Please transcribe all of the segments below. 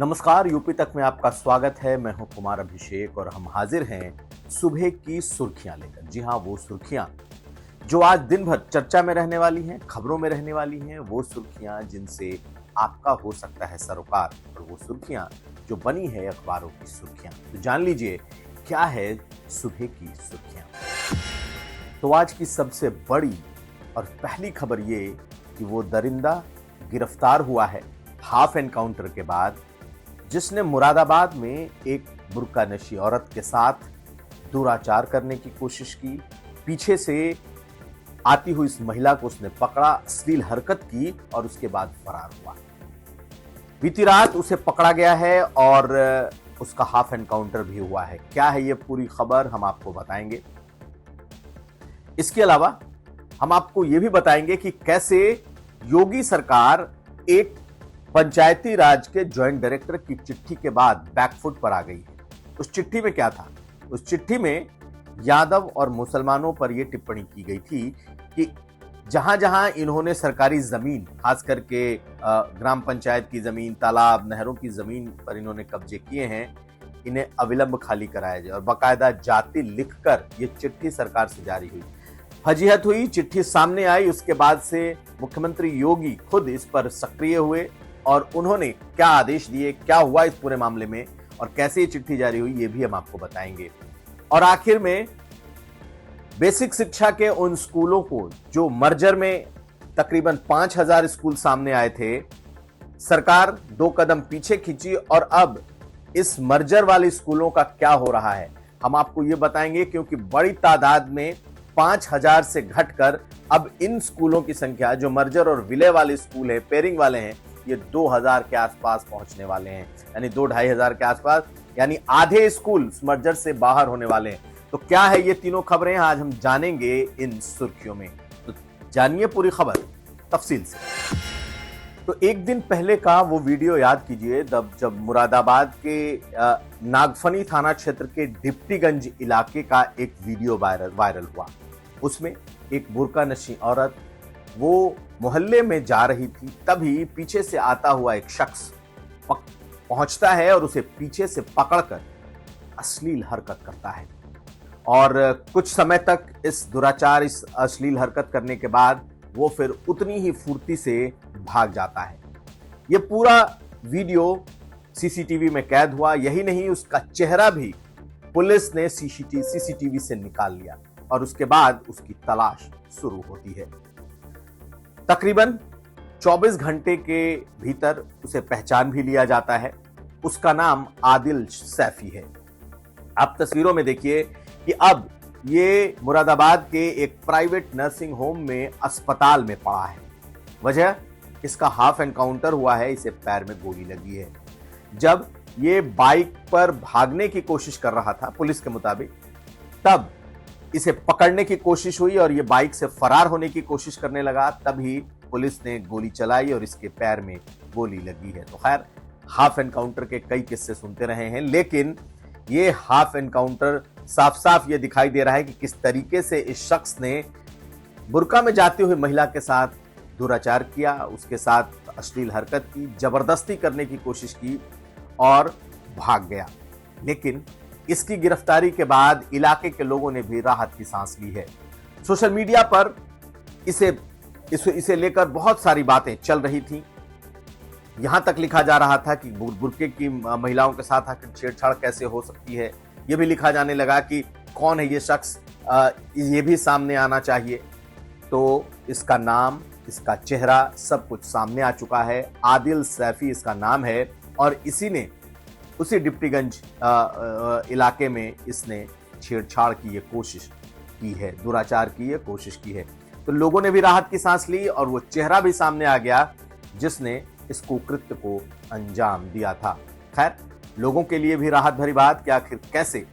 नमस्कार, यूपी तक में आपका स्वागत है। मैं हूं कुमार अभिषेक और हम हाजिर हैं सुबह की सुर्खियां लेकर। जी हां, वो सुर्खियां जो आज दिन भर चर्चा में रहने वाली हैं, खबरों में रहने वाली हैं, वो सुर्खियां जिनसे आपका हो सकता है सरोकार, और वो सुर्खियां जो बनी है अखबारों की सुर्खियां। तो जान लीजिए क्या है सुबह की सुर्खियां। तो आज की सबसे बड़ी और पहली खबर ये कि वो दरिंदा गिरफ्तार हुआ है हाफ एनकाउंटर के बाद, जिसने मुरादाबाद में एक बुर्का नशी औरत के साथ दुराचार करने की कोशिश की। पीछे से आती हुई इस महिला को उसने पकड़ा, अश्लील हरकत की और उसके बाद फरार हुआ। बीती रात उसे पकड़ा गया है और उसका हाफ एनकाउंटर भी हुआ है। क्या है ये पूरी खबर, हम आपको बताएंगे। इसके अलावा हम आपको यह भी बताएंगे कि कैसे योगी सरकार एक पंचायती राज के ज्वाइंट डायरेक्टर की चिट्ठी के बाद बैकफुट पर आ गई है। उस चिट्ठी में क्या था? उस चिट्ठी में यादव और मुसलमानों पर यह टिप्पणी की गई थी कि जहां जहां इन्होंने सरकारी जमीन, खास करके ग्राम पंचायत की जमीन, तालाब, नहरों की जमीन पर इन्होंने कब्जे किए हैं, इन्हें अविलंब खाली कराया जाए। और बाकायदा जाति लिखकर यह चिट्ठी सरकार से जारी हुई। फजीहत हुई, चिट्ठी सामने आई। उसके बाद से मुख्यमंत्री योगी खुद इस पर सक्रिय हुए और उन्होंने क्या आदेश दिए, क्या हुआ इस पूरे मामले में और कैसे ये चिट्ठी जारी हुई, ये भी हम आपको बताएंगे। और आखिर में बेसिक शिक्षा के उन स्कूलों को जो मर्जर में तकरीबन 5000 स्कूल सामने आए थे, सरकार 2 कदम पीछे खींची और अब इस मर्जर वाले स्कूलों का क्या हो रहा है, हम आपको ये बताएंगे। क्योंकि बड़ी तादाद में 5000 से घटकर अब इन स्कूलों की संख्या, जो मर्जर और विलय वाले स्कूल है, पेयरिंग वाले हैं, ये 2000 के आसपास पहुंचने वाले हैं। यानी 2-2,500 के आसपास, यानी आधे स्कूल मर्जर से बाहर होने वाले हैं। तो क्या है ये तीनों खबरें, आज हम जानेंगे इन सुर्खियों में। तो जानिए पूरी खबर तफसील से। तो एक दिन पहले का वो वीडियो याद कीजिए, जब मुरादाबाद के नागफनी थाना क्षेत्र के डिप्टीगंज इलाके का एक वीडियो वायरल हुआ। उसमें एक बुर्का नशी औरत वो मोहल्ले में जा रही थी, तभी पीछे से आता हुआ एक शख्स पहुंचता है और उसे पीछे से पकड़कर अश्लील हरकत करता है। और कुछ समय तक इस दुराचार, इस अश्लील हरकत करने के बाद वो फिर उतनी ही फुर्ती से भाग जाता है। ये पूरा वीडियो सीसीटीवी में कैद हुआ। यही नहीं, उसका चेहरा भी पुलिस ने सीसीटीवी से निकाल लिया और उसके बाद उसकी तलाश शुरू होती है। तकरीबन 24 घंटे के भीतर उसे पहचान भी लिया जाता है। उसका नाम आदिल सैफी है। आप तस्वीरों में देखिए कि अब ये मुरादाबाद के एक प्राइवेट नर्सिंग होम में, अस्पताल में पड़ा है। वजह, इसका हाफ एनकाउंटर हुआ है, इसे पैर में गोली लगी है। जब ये बाइक पर भागने की कोशिश कर रहा था पुलिस के मुताबिक, तब इसे पकड़ने की कोशिश हुई और ये बाइक से फरार होने की कोशिश करने लगा। तभी पुलिस ने गोली चलाई और इसके पैर में गोली लगी है। तो खैर, हाफ एनकाउंटर के कई किस्से सुनते रहे हैं, लेकिन ये हाफ एनकाउंटर साफ साफ ये दिखाई दे रहा है कि किस तरीके से इस शख्स ने बुर्का में जाती हुई महिला के साथ दुराचार किया, उसके साथ अश्लील हरकत की, जबरदस्ती करने की कोशिश की और भाग गया। लेकिन इसकी गिरफ्तारी के बाद इलाके के लोगों ने भी राहत की सांस ली है। सोशल मीडिया पर इसे लेकर बहुत सारी बातें चल रही थी। यहां तक लिखा जा रहा था कि बुर्के की महिलाओं के साथ आकर छेड़छाड़ कैसे हो सकती है। यह भी लिखा जाने लगा कि कौन है ये शख्स, ये भी सामने आना चाहिए। तो इसका नाम, इसका चेहरा, सब कुछ सामने आ चुका है। आदिल सैफी इसका नाम है और उसी डिप्टीगंज इलाके में इसने छेड़छाड़ की ये कोशिश की है, दुराचार की ये कोशिश की है। तो लोगों ने भी राहत की सांस ली और वो चेहरा भी सामने आ गया जिसने इस कुकृत्य को अंजाम दिया था। खैर, लोगों के लिए भी राहत भरी बात कि आखिर कैसे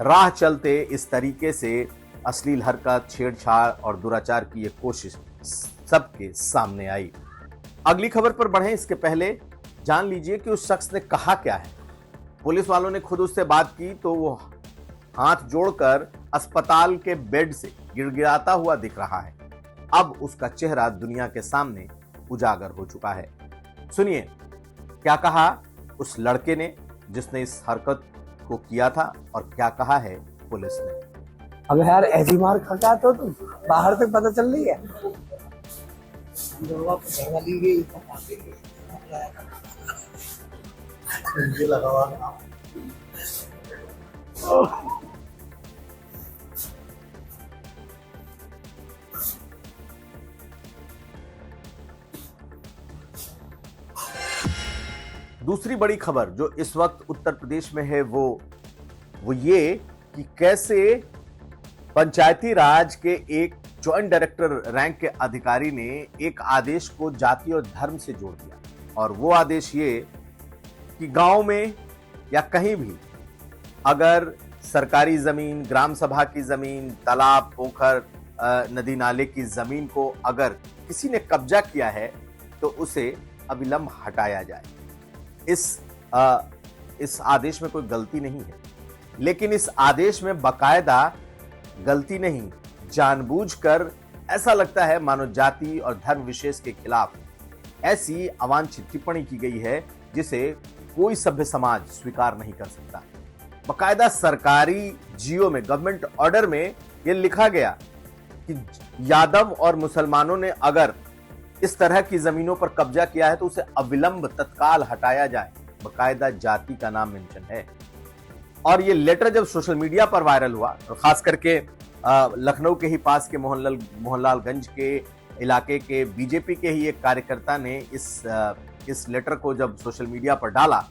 राह चलते इस तरीके से अश्लील हरकत, छेड़छाड़ और दुराचार की ये कोशिश सबके सामने आई। अगली खबर पर बढ़ें इसके पहले जान लीजिए कि उस शख्स ने कहा क्या है। पुलिस वालों ने खुद उससे बात की तो वो हाथ जोड़कर अस्पताल के बेड से गिड़गिड़ाता हुआ दिख रहा है। अब उसका चेहरा दुनिया के सामने उजागर हो चुका है। सुनिए क्या कहा उस लड़के ने जिसने इस हरकत को किया था और क्या कहा है पुलिस ने। अब यार ऐसी मार खा तो तुम बाहर तक पता चल रही है। दूसरी बड़ी खबर जो इस वक्त उत्तर प्रदेश में है वो ये कि कैसे पंचायती राज के एक जॉइंट डायरेक्टर रैंक के अधिकारी ने एक आदेश को जाति और धर्म से जोड़ दिया। और वो आदेश ये कि गांव में या कहीं भी अगर सरकारी जमीन, ग्राम सभा की जमीन, तालाब, पोखर, नदी नाले की जमीन को अगर किसी ने कब्जा किया है तो उसे अविलंब हटाया जाए। इस आदेश में कोई गलती नहीं है, लेकिन इस आदेश में बकायदा गलती नहीं, जानबूझकर ऐसा लगता है मानो जाति और धर्म विशेष के खिलाफ ऐसी अवांछित टिप्पणी की गई है जिसे कोई सभ्य समाज स्वीकार नहीं कर सकता। बकायदा सरकारी जियो में, गवर्नमेंट ऑर्डर में यह लिखा गया कि यादव और मुसलमानों ने अगर इस तरह की जमीनों पर कब्जा किया है तो उसे अविलंब तत्काल हटाया जाए। बकायदा जाति का नाम मेंशन है। और ये लेटर जब सोशल मीडिया पर वायरल हुआ, तो खास करके लखनऊ के ही पास के मोहनलालगंज के इलाके के बीजेपी के ही एक कार्यकर्ता ने इस लेटर को जब सोशल मीडिया पर डाला,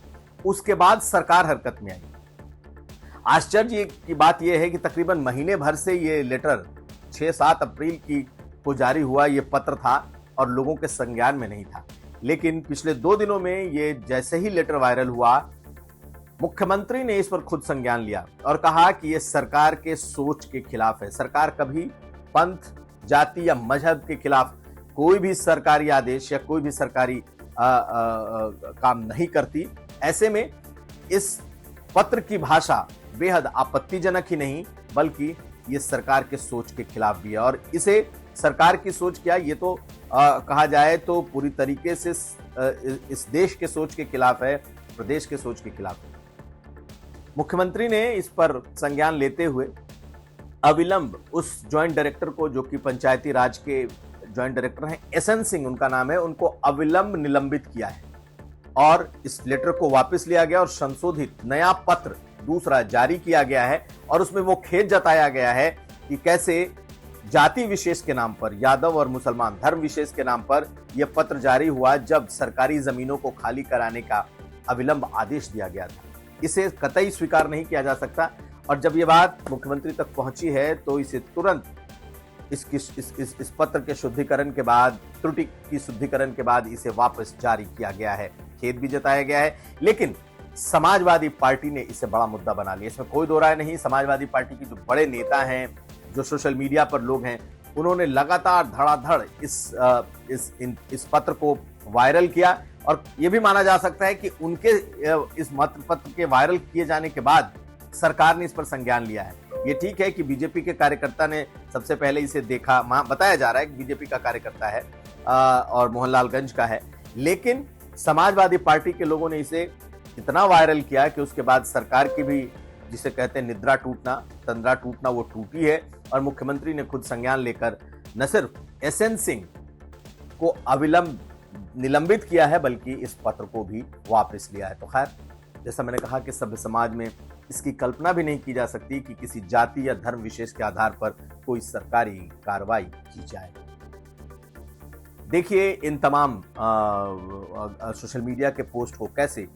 उसके बाद सरकार हरकत में आई। आश्चर्य की बात यह है कि तकरीबन महीने भर से ये लेटर 6-7 अप्रैल को जारी हुआ ये पत्र था और लोगों के संज्ञान में नहीं था। लेकिन पिछले 2 दिनों में ये जैसे ही लेटर वायरल हुआ, मुख्यमंत्री ने इस पर खुद संज्ञान लिया और कहा कि ये सरकार के सोच के खिलाफ है। सरकार कभी पंथ, जाति या मजहब के खिलाफ कोई भी सरकारी आदेश या कोई भी सरकारी काम नहीं करती। ऐसे में इस पत्र की भाषा बेहद आपत्तिजनक ही नहीं बल्कि ये सरकार के सोच के खिलाफ भी है। और इसे सरकार की सोच क्या, ये तो कहा जाए तो पूरी तरीके से इस देश के सोच के खिलाफ है, प्रदेश के सोच के खिलाफ है। मुख्यमंत्री ने इस पर संज्ञान लेते हुए अविलंब उस ज्वाइंट डायरेक्टर को, जो कि पंचायती राज के ज्वाइंट डायरेक्टर हैं, एसएन सिंह उनका नाम है, उनको अविलंब निलंबित किया है और इस लेटर को वापस लिया गया और संशोधित नया पत्र दूसरा जारी किया गया है। और उसमें वो खेद जताया गया है कि कैसे जाति विशेष के नाम पर, यादव और मुसलमान धर्म विशेष के नाम पर यह पत्र जारी हुआ जब सरकारी जमीनों को खाली कराने का अविलंब आदेश दिया गया था। इसे कतई स्वीकार नहीं किया जा सकता। और जब यह बात मुख्यमंत्री तक पहुंची है तो इसे तुरंत इस पत्र के शुद्धिकरण के बाद, त्रुटि की शुद्धिकरण के बाद इसे वापस जारी किया गया है। खेद भी जताया गया है, लेकिन समाजवादी पार्टी ने इसे बड़ा मुद्दा बना लिया। इसमें कोई दो राय नहीं। समाजवादी पार्टी के जो बड़े नेता हैं, जो सोशल मीडिया पर लोग हैं, उन्होंने लगातार धड़ाधड़ इस पत्र को वायरल किया। और यह भी माना जा सकता है कि उनके इस पत्र के वायरल किए जाने के बाद सरकार ने इस पर संज्ञान लिया है। ये ठीक है कि बीजेपी के कार्यकर्ता ने सबसे पहले इसे देखा, बताया जा रहा है कि बीजेपी का कार्यकर्ता है और मोहनलालगंज का है, लेकिन समाजवादी पार्टी के लोगों ने इसे इतना वायरल किया कि उसके बाद सरकार की भी, जिसे कहते हैं निद्रा टूटना, तंद्रा टूटना, वो टूटी है। और मुख्यमंत्री ने खुद संज्ञान लेकर न सिर्फ एसएन सिंह को अविलंब निलंबित किया है बल्कि इस पत्र को भी वापस लिया है। तो खैर, जैसा मैंने कहा कि सभ्य समाज में इसकी कल्पना भी नहीं की जा सकती कि किसी जाति या धर्म विशेष के आधार पर कोई सरकारी कार्रवाई की जाए। देखिए इन तमाम सोशल मीडिया के पोस्ट को कैसे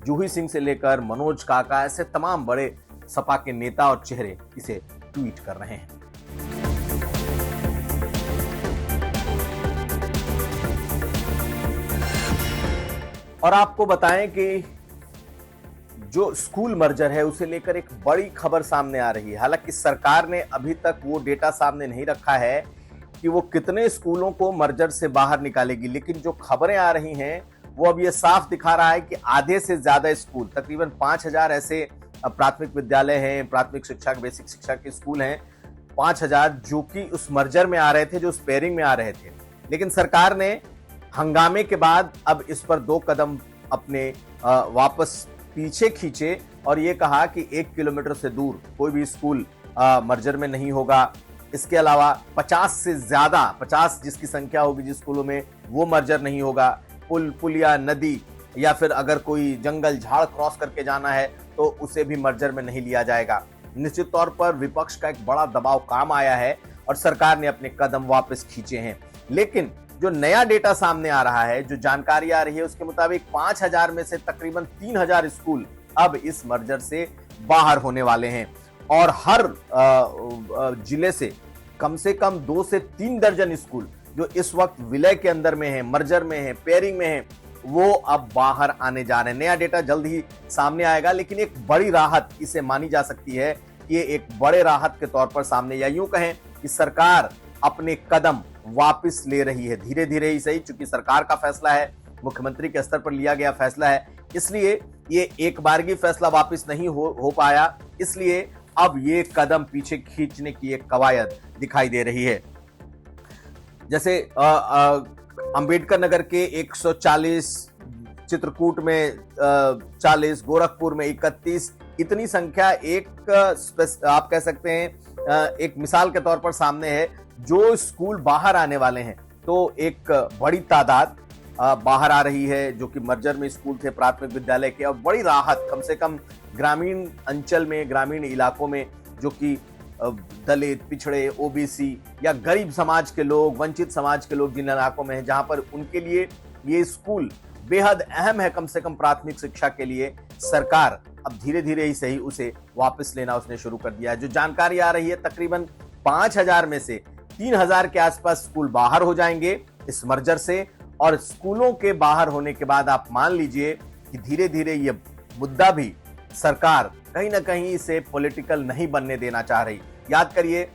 जूही सिंह से लेकर मनोज काका, ऐसे तमाम बड़े सपा के नेता और चेहरे इसे ट्वीट कर रहे हैं। और आपको बताएं कि जो स्कूल मर्जर है उसे लेकर एक बड़ी खबर सामने आ रही है। हालांकि सरकार ने अभी तक वो डेटा सामने नहीं रखा है कि वो कितने स्कूलों को मर्जर से बाहर निकालेगी, लेकिन जो खबरें आ रही हैं वो अब ये साफ दिखा रहा है कि आधे से ज्यादा स्कूल, तकरीबन 5000 ऐसे प्राथमिक विद्यालय हैं, प्राथमिक शिक्षा, बेसिक शिक्षा के स्कूल हैं, 5000 जो कि उस मर्जर में आ रहे थे, जो स्पेयरिंग में आ रहे थे। लेकिन सरकार ने हंगामे के बाद अब इस पर 2 कदम अपने वापस पीछे खींचे और ये कहा कि 1 किलोमीटर से दूर कोई भी स्कूल मर्जर में नहीं होगा। इसके अलावा 50 से ज्यादा 50 जिसकी संख्या होगी जिस स्कूलों में, वो मर्जर नहीं होगा। पुलिया, नदी या फिर अगर कोई जंगल झाड़ क्रॉस करके जाना है तो उसे भी मर्जर में नहीं लिया जाएगा। निश्चित तौर पर विपक्ष का एक बड़ा दबाव काम आया है और सरकार ने अपने कदम वापस खींचे हैं। लेकिन जो नया डेटा सामने आ रहा है, जो जानकारी आ रही है, उसके मुताबिक 5000 में से तकरीबन 3000 स्कूल अब इस मर्जर से बाहर होने वाले हैं और हर जिले से कम 2 से 3 दर्जन स्कूल जो इस वक्त विलय के अंदर में है, मर्जर में है, पेयरिंग में है, वो अब बाहर आने जा रहे हैं। नया डेटा जल्द ही सामने आएगा, लेकिन एक बड़ी राहत इसे मानी जा सकती है। ये एक बड़े राहत के तौर पर सामने, या यूं कहें कि सरकार अपने कदम वापस ले रही है, धीरे धीरे ही सही, चूंकि सरकार का फैसला है, मुख्यमंत्री के स्तर पर लिया गया फैसला है, इसलिए ये एक बारगी फैसला वापस नहीं हो पाया, इसलिए अब ये कदम पीछे खींचने की एक कवायद दिखाई दे रही है। जैसे अंबेडकर नगर के 140, चित्रकूट में 40, गोरखपुर में 31, इतनी संख्या एक आप कह सकते हैं एक मिसाल के तौर पर सामने है। जो स्कूल बाहर आने वाले हैं तो एक बड़ी तादाद बाहर आ रही है, जो कि मर्जर में स्कूल थे प्राथमिक विद्यालय के, और बड़ी राहत कम से कम ग्रामीण अंचल में, ग्रामीण इलाकों में, जो कि दलित, पिछड़े, ओबीसी या गरीब समाज के लोग, वंचित समाज के लोग जिन इलाकों में हैं, जहां पर उनके लिए ये स्कूल बेहद अहम है, कम से कम प्राथमिक शिक्षा के लिए, सरकार अब धीरे धीरे ही सही उसे वापस लेना उसने शुरू कर दिया है। जो जानकारी आ रही है, तकरीबन 5000 में से 3000 के आसपास स्कूल बाहर हो जाएंगे इस मर्जर से, और स्कूलों के बाहर होने के बाद आप मान लीजिए कि धीरे धीरे ये मुद्दा भी सरकार कहीं ना कहीं इसे पॉलिटिकल नहीं बनने देना चाह रही। याद करिए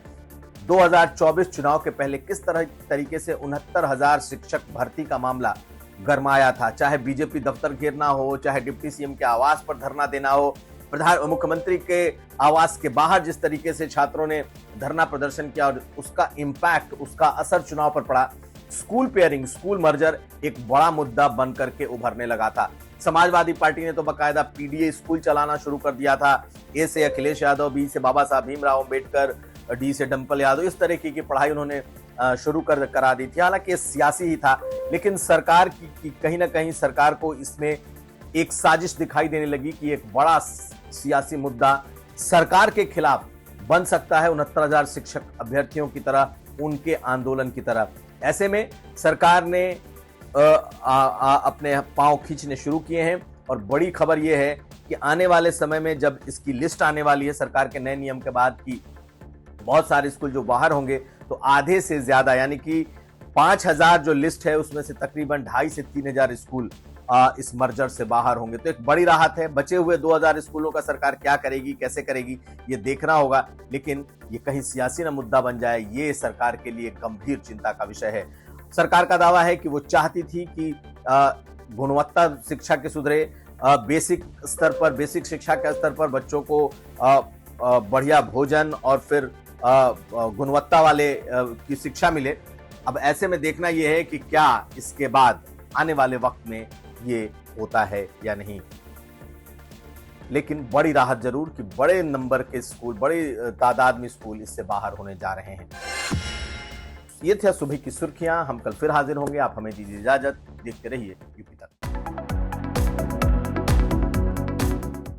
2024 चुनाव के पहले किस तरीके से 69,000 शिक्षक भर्ती का मामला गरमाया था, चाहे बीजेपी दफ्तर घेरना हो, चाहे डिप्टी सीएम के आवास पर धरना देना हो, मुख्यमंत्री के आवास के बाहर जिस तरीके से छात्रों ने धरना प्रदर्शन किया और उसका इंपैक्ट, उसका असर चुनाव पर पड़ा। स्कूल पेयरिंग, स्कूल मर्जर एक बड़ा मुद्दा बन करके उभरने लगा था। समाजवादी पार्टी ने तो बकायदा पीडीए स्कूल चलाना शुरू कर दिया था। ए से अखिलेश यादव, बी से बाबा साहब भीमराव अंबेडकर, डी से डिंपल यादव, इस तरह की पढ़ाई उन्होंने शुरू करा दी थी। हालांकि सियासी ही था, लेकिन सरकार की कहीं ना कहीं सरकार को इसमें एक साजिश दिखाई देने लगी कि एक बड़ा सियासी मुद्दा सरकार के खिलाफ बन सकता है, 69,000 शिक्षक अभ्यर्थियों की तरह, उनके आंदोलन की तरह। ऐसे में सरकार ने अपने पांव खींचने शुरू किए हैं, और बड़ी खबर यह है कि आने वाले समय में जब इसकी लिस्ट आने वाली है सरकार के नए नियम के बाद की, बहुत सारे स्कूल जो बाहर होंगे, तो आधे से ज्यादा यानी कि 5000 जो लिस्ट है उसमें से तकरीबन 2,500 से 3,000 स्कूल इस मर्जर से बाहर होंगे। तो एक बड़ी राहत है। बचे हुए 2,000 स्कूलों का सरकार क्या करेगी, कैसे करेगी, ये देखना होगा, लेकिन ये कहीं सियासी न मुद्दा बन जाए, ये सरकार के लिए गंभीर चिंता का विषय है। सरकार का दावा है कि वो चाहती थी कि गुणवत्ता शिक्षा के सुधरे, बेसिक स्तर पर, बेसिक शिक्षा के स्तर पर बच्चों को बढ़िया भोजन और फिर गुणवत्ता वाले की शिक्षा मिले। अब ऐसे में देखना यह है कि क्या इसके बाद आने वाले वक्त में ये होता है या नहीं। लेकिन बड़ी राहत जरूर कि बड़े नंबर के स्कूल, बड़ी तादाद में स्कूल इससे बाहर होने जा रहे हैं। ये थे सुबह की सुर्खियां। हम कल फिर हाजिर होंगे। आप हमें दीजिए इजाजत। देखते रहिए यूपी तक।